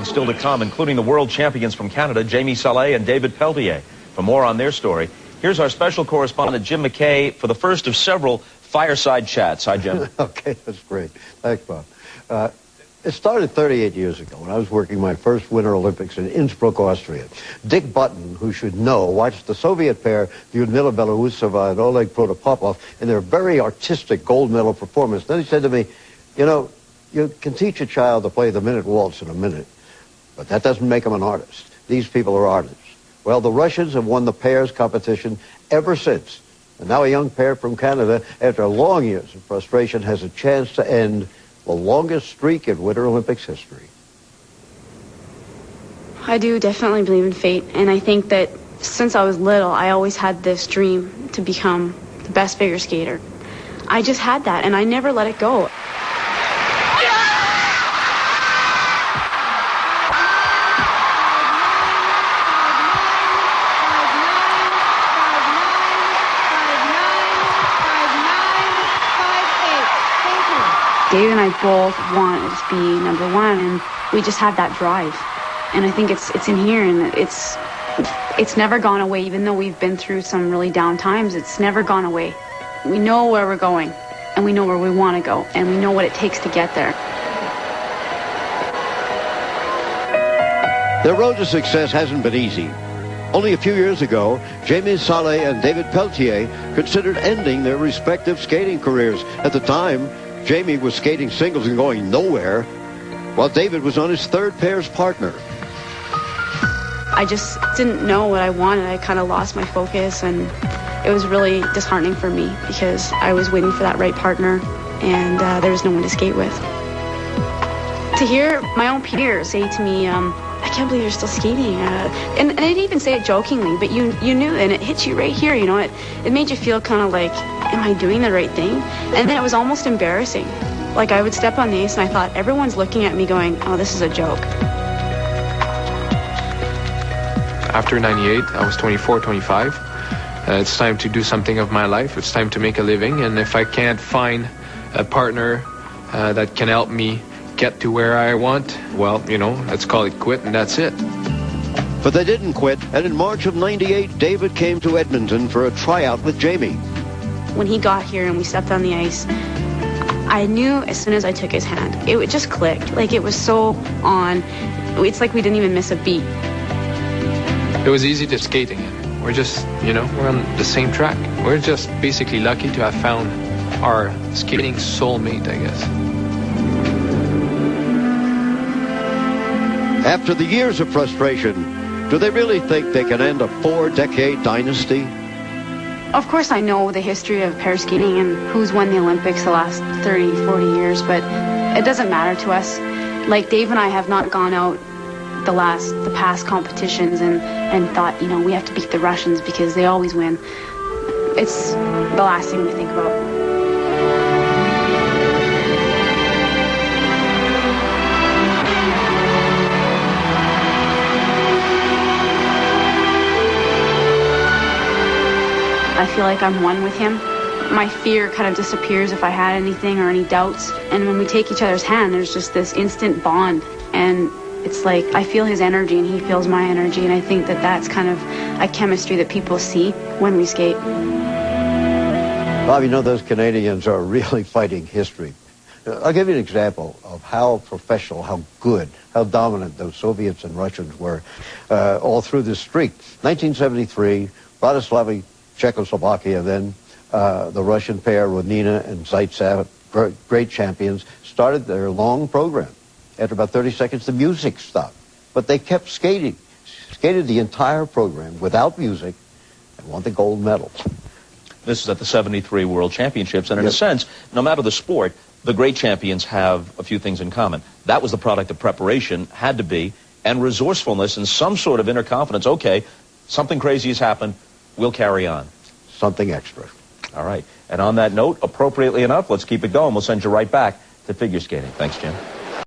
Still to come, including the world champions from Canada, Jamie Salé and David Pelletier. For more on their story, here's our special correspondent, Jim McKay, for the first of several fireside chats. Hi, Jim. Okay, that's great. Thanks, Bob. It started 38 years ago when I was working my first Winter Olympics in Innsbruck, Austria. Dick Button, who should know, watched the Soviet pair, Lyudmila Belousova and Oleg Protopopov, in their very artistic gold medal performance. Then he said to me, you know, you can teach a child to play the minute waltz in a minute, but that doesn't make him an artist. These people are artists. Well, the Russians have won the pairs competition ever since. And now a young pair from Canada, after long years of frustration, has a chance to end the longest streak in Winter Olympics history. I do definitely believe in fate, and I think that since I was little, I always had this dream to become the best figure skater. I just had that, and I never let it go. Dave and I both wanted to be number one, and we just had that drive. And I think it's in here, and it's never gone away, even though we've been through some really down times. It's never gone away. We know where we're going, and we know where we want to go, and we know what it takes to get there. Their road to success hasn't been easy. Only a few years ago, Jamie Salé and David Pelletier considered ending their respective skating careers. At the time, Jamie was skating singles and going nowhere, while David was on his third pairs partner. I just didn't know what I wanted. I kind of lost my focus, and it was really disheartening for me because I was waiting for that right partner, and there was no one to skate with. To hear my own peers say to me, I can't believe you're still skating. And I didn't even say it jokingly, but you knew, and it hit you right here, you know. It made you feel kind of like, am I doing the right thing? And then it was almost embarrassing. Like, I would step on the ice, and I thought, everyone's looking at me going, oh, this is a joke. After 98, I was 24, 25. It's time to do something of my life. It's time to make a living. And if I can't find a partner that can help me get to where I want, well, you know, let's call it quit, and that's it. But they didn't quit, and in March of 98, David came to Edmonton for a tryout with Jamie. When he got here and we stepped on the ice, I knew as soon as I took his hand, it just clicked. Like, it was so on. It's like we didn't even miss a beat. It was easy to skating. We're just, you know, we're on the same track. We're just basically lucky to have found our skating soulmate, I guess. After the years of frustration, do they really think they can end a 4-decade dynasty? Of course, I know the history of pair skating and who's won the Olympics the last 30, 40 years, but it doesn't matter to us. Like, Dave and I have not gone out the past competitions and thought, you know, we have to beat the Russians because they always win. It's the last thing we think about. I feel like I'm one with him. My fear kind of disappears if I had anything or any doubts. And when we take each other's hand, there's just this instant bond. And it's like I feel his energy and he feels my energy. And I think that that's kind of a chemistry that people see when we skate. Bob, you know, those Canadians are really fighting history. I'll give you an example of how professional, how good, how dominant those Soviets and Russians were all through this streak. 1973, Bratislava, Czechoslovakia, then the Russian pair, Rodnina and Zaitsev, great champions, started their long program. After about 30 seconds, the music stopped. But they kept skating, skated the entire program without music, and won the gold medal. This is at the 73 World Championships, and in a sense, no matter the sport, the great champions have a few things in common. That was the product of preparation, had to be, and resourcefulness and some sort of inner confidence. Okay, something crazy has happened. We'll carry on. Something extra. All right. And on that note, appropriately enough, let's keep it going. We'll send you right back to figure skating. Thanks, Jim.